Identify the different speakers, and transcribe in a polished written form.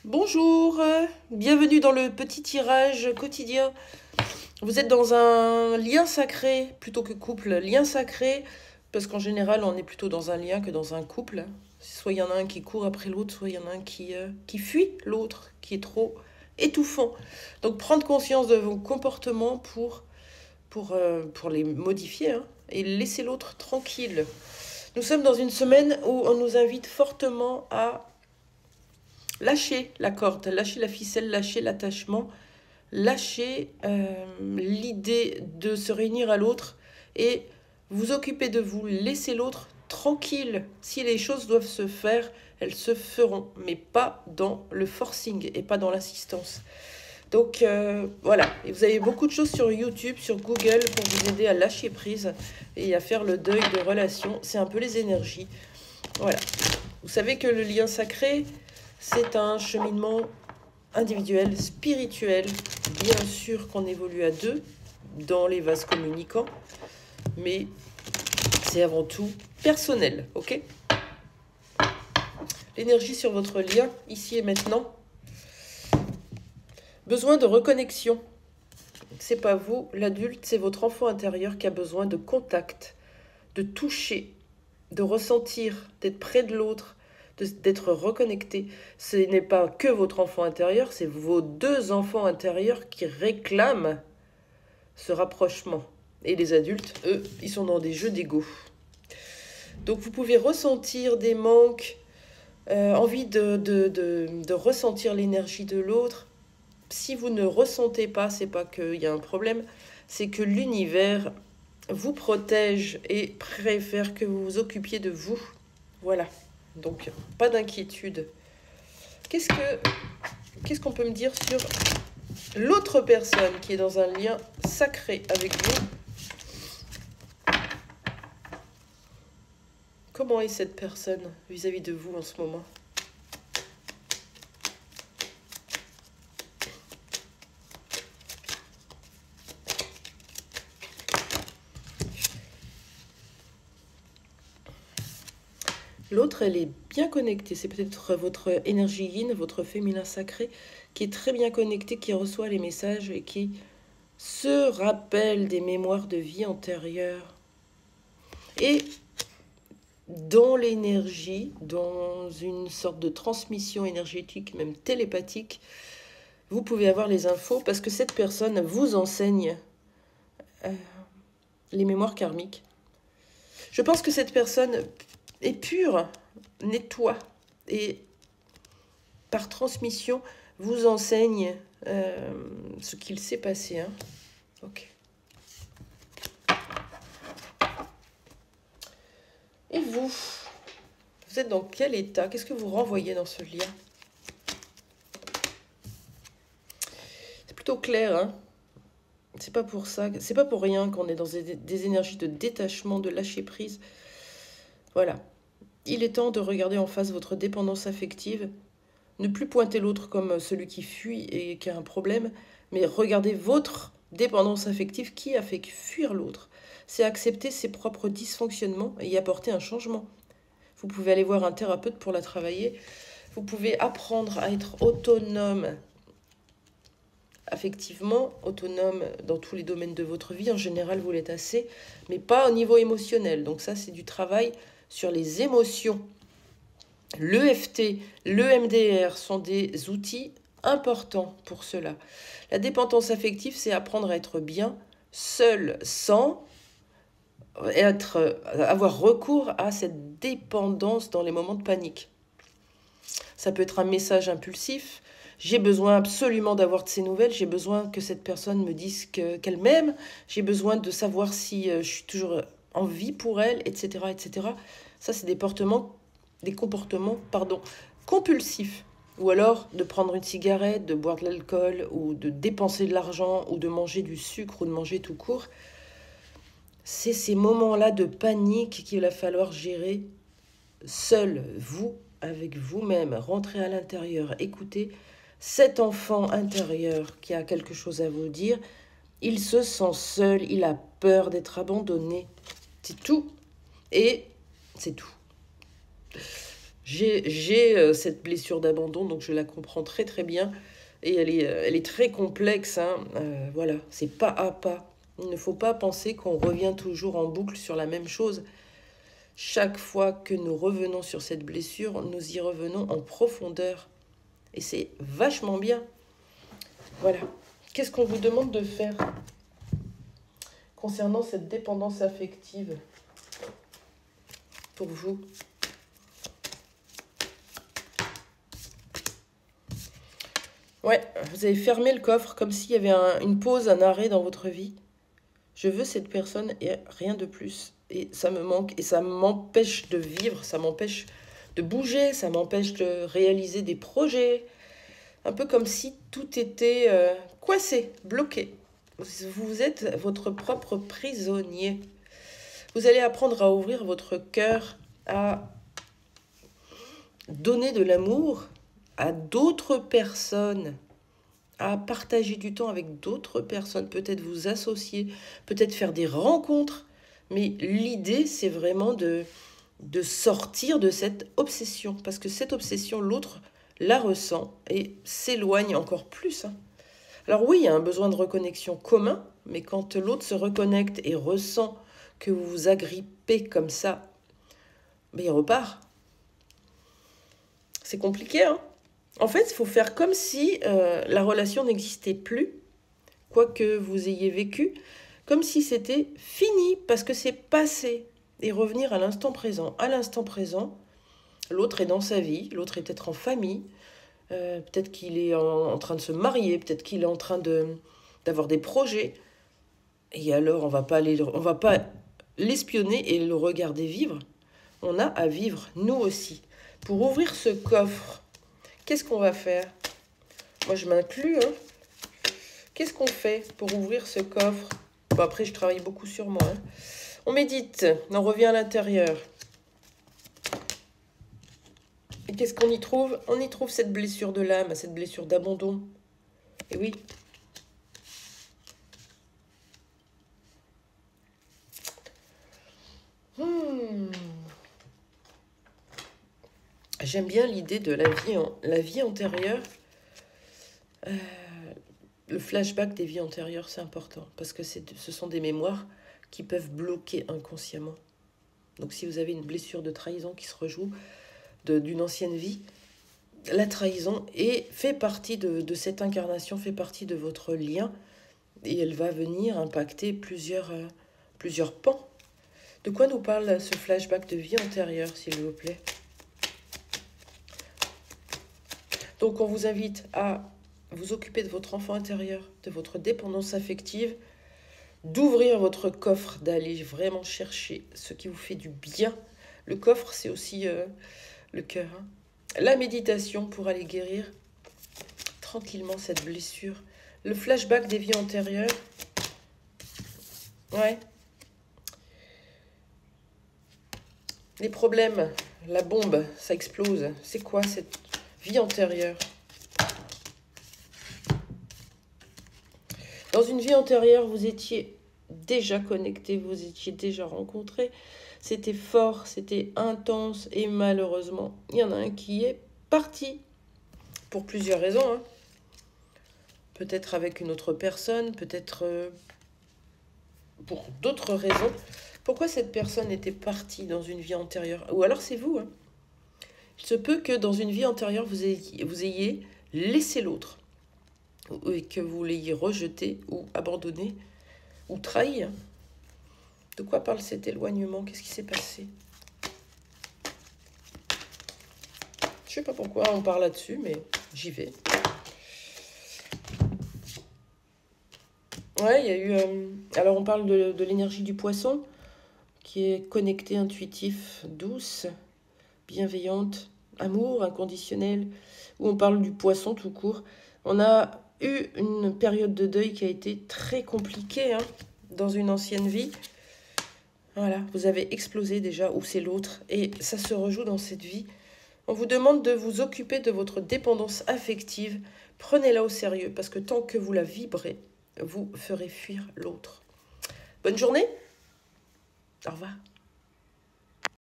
Speaker 1: Bonjour, bienvenue dans le petit tirage quotidien. Vous êtes dans un lien sacré plutôt que couple. Lien sacré, parce qu'en général, on est plutôt dans un lien que dans un couple. Soit il y en a un qui court après l'autre, soit il y en a un qui fuit l'autre, qui est trop étouffant. Donc prendre conscience de vos comportements pour les modifier, hein, et laisser l'autre tranquille. Nous sommes dans une semaine où on nous invite fortement à lâcher la corde, lâcher la ficelle, lâcher l'attachement, lâcher l'idée de se réunir à l'autre et vous occuper de vous, laisser l'autre tranquille. Si les choses doivent se faire, elles se feront, mais pas dans le forcing et pas dans l'assistance. Donc voilà, et vous avez beaucoup de choses sur YouTube, sur Google pour vous aider à lâcher prise et à faire le deuil de relations. C'est un peu les énergies. Voilà. Vous savez que le lien sacré, c'est un cheminement individuel, spirituel. Bien sûr qu'on évolue à deux dans les vases communicants, mais c'est avant tout personnel, ok? L'énergie sur votre lien, ici et maintenant. Besoin de reconnexion. C'est pas vous, l'adulte, c'est votre enfant intérieur qui a besoin de contact, de toucher, de ressentir, d'être près de l'autre, d'être reconnecté. Ce n'est pas que votre enfant intérieur, c'est vos deux enfants intérieurs qui réclament ce rapprochement. Et les adultes, eux, ils sont dans des jeux d'ego. Donc vous pouvez ressentir des manques, envie de ressentir l'énergie de l'autre. Si vous ne ressentez pas, c'est pas qu'il y a un problème, c'est que l'univers vous protège et préfère que vous vous occupiez de vous. Voilà. Donc, pas d'inquiétude. Qu'est-ce qu'on peut me dire sur l'autre personne qui est dans un lien sacré avec vous? Comment est cette personne vis-à-vis de vous en ce moment? L'autre, elle est bien connectée. C'est peut-être votre énergie yin, votre féminin sacré, qui est très bien connecté, qui reçoit les messages et qui se rappelle des mémoires de vie antérieures. Et dans l'énergie, dans une sorte de transmission énergétique, même télépathique, vous pouvez avoir les infos parce que cette personne vous enseigne les mémoires karmiques. Je pense que cette personne est pure, nettoie et par transmission vous enseigne ce qu'il s'est passé. Hein. Ok. Et vous êtes dans quel état? Qu'est-ce que vous renvoyez dans ce lien? C'est plutôt clair, hein? C'est pas pour ça, c'est pas pour rien qu'on est dans des énergies de détachement, de lâcher prise. Voilà. Il est temps de regarder en face votre dépendance affective. Ne plus pointer l'autre comme celui qui fuit et qui a un problème, mais regardez votre dépendance affective qui a fait fuir l'autre. C'est accepter ses propres dysfonctionnements et y apporter un changement. Vous pouvez aller voir un thérapeute pour la travailler. Vous pouvez apprendre à être autonome affectivement, autonome dans tous les domaines de votre vie. En général, vous l'êtes assez, mais pas au niveau émotionnel. Donc ça, c'est du travail sur les émotions. L'EFT, l'EMDR sont des outils importants pour cela. La dépendance affective, c'est apprendre à être bien seul, sans avoir recours à cette dépendance dans les moments de panique. Ça peut être un message impulsif. J'ai besoin absolument d'avoir de ces nouvelles. J'ai besoin que cette personne me dise qu'elle m'aime. J'ai besoin de savoir si je suis toujours en vie pour elle, etc., etc. Ça, c'est des comportements compulsifs. Ou alors de prendre une cigarette, de boire de l'alcool, ou de dépenser de l'argent, ou de manger du sucre, ou de manger tout court. C'est ces moments-là de panique qu'il va falloir gérer seul, vous, avec vous-même. Rentrez à l'intérieur, écoutez cet enfant intérieur qui a quelque chose à vous dire. Il se sent seul, il a peur d'être abandonné. C'est tout. Et c'est tout. J'ai cette blessure d'abandon, donc je la comprends très très bien. Et elle est très complexe, hein. Voilà, c'est pas à pas. Il ne faut pas penser qu'on revient toujours en boucle sur la même chose. Chaque fois que nous revenons sur cette blessure, nous y revenons en profondeur. Et c'est vachement bien. Voilà. Qu'est-ce qu'on vous demande de faire concernant cette dépendance affective pour vous? Ouais, vous avez fermé le coffre comme s'il y avait une pause, un arrêt dans votre vie. Je veux cette personne et rien de plus. Et ça me manque et ça m'empêche de vivre, ça m'empêche de bouger, ça m'empêche de réaliser des projets. Un peu comme si tout était coincé, bloqué. Vous êtes votre propre prisonnier. Vous allez apprendre à ouvrir votre cœur, à donner de l'amour à d'autres personnes, à partager du temps avec d'autres personnes, peut-être vous associer, peut-être faire des rencontres. Mais l'idée, c'est vraiment de sortir de cette obsession. Parce que cette obsession, l'autre la ressent et s'éloigne encore plus, hein. Alors oui, il y a un besoin de reconnexion commun, mais quand l'autre se reconnecte et ressent que vous vous agrippez comme ça, ben il repart. C'est compliqué, hein. En fait, il faut faire comme si la relation n'existait plus, quoi que vous ayez vécu, comme si c'était fini, parce que c'est passé. Et revenir à l'instant présent. À l'instant présent, l'autre est dans sa vie, l'autre est peut-être en famille, peut-être qu'il est en train de se marier, peut-être qu'il est en train d'avoir des projets. Et alors, on va pas l'espionner et le regarder vivre. On a à vivre, nous aussi. Pour ouvrir ce coffre, qu'est-ce qu'on va faire? Moi, je m'inclus, hein. Qu'est-ce qu'on fait pour ouvrir ce coffre? Bon, après, je travaille beaucoup sur moi, hein. On médite, on revient à l'intérieur. Et qu'est-ce qu'on y trouve? On y trouve cette blessure de l'âme, cette blessure d'abandon. Et oui. J'aime bien l'idée de la vie antérieure. Le flashback des vies antérieures, c'est important. Parce que ce sont des mémoires qui peuvent bloquer inconsciemment. Donc si vous avez une blessure de trahison qui se rejoue d'une ancienne vie, la trahison fait partie de cette incarnation, fait partie de votre lien. Et elle va venir impacter plusieurs pans. De quoi nous parle ce flashback de vie antérieure, s'il vous plaît? Donc on vous invite à vous occuper de votre enfant intérieur, de votre dépendance affective, d'ouvrir votre coffre, d'aller vraiment chercher ce qui vous fait du bien. Le coffre, c'est aussi le cœur, hein. La méditation pour aller guérir tranquillement cette blessure. Le flashback des vies antérieures. Ouais. Les problèmes, la bombe, ça explose. C'est quoi cette vie antérieure? Dans une vie antérieure, vous étiez déjà connecté, vous étiez déjà rencontré. C'était fort, c'était intense et malheureusement, il y en a un qui est parti. Pour plusieurs raisons, hein. Peut-être avec une autre personne, peut-être pour d'autres raisons. Pourquoi cette personne était partie dans une vie antérieure? Ou alors c'est vous, hein. Il se peut que dans une vie antérieure, vous ayez laissé l'autre, et que vous l'ayez rejeté ou abandonné ou trahi, hein. De quoi parle cet éloignement? Qu'est-ce qui s'est passé? Je sais pas pourquoi on parle là-dessus, mais j'y vais. Ouais, il y a eu... alors, on parle de l'énergie du poisson, qui est connectée, intuitif, douce, bienveillante, amour inconditionnel, où on parle du poisson tout court. On a eu une période de deuil qui a été très compliquée, hein, dans une ancienne vie. Voilà, vous avez explosé déjà, ou c'est l'autre, et ça se rejoue dans cette vie. On vous demande de vous occuper de votre dépendance affective. Prenez-la au sérieux, parce que tant que vous la vibrez, vous ferez fuir l'autre. Bonne journée. Au revoir.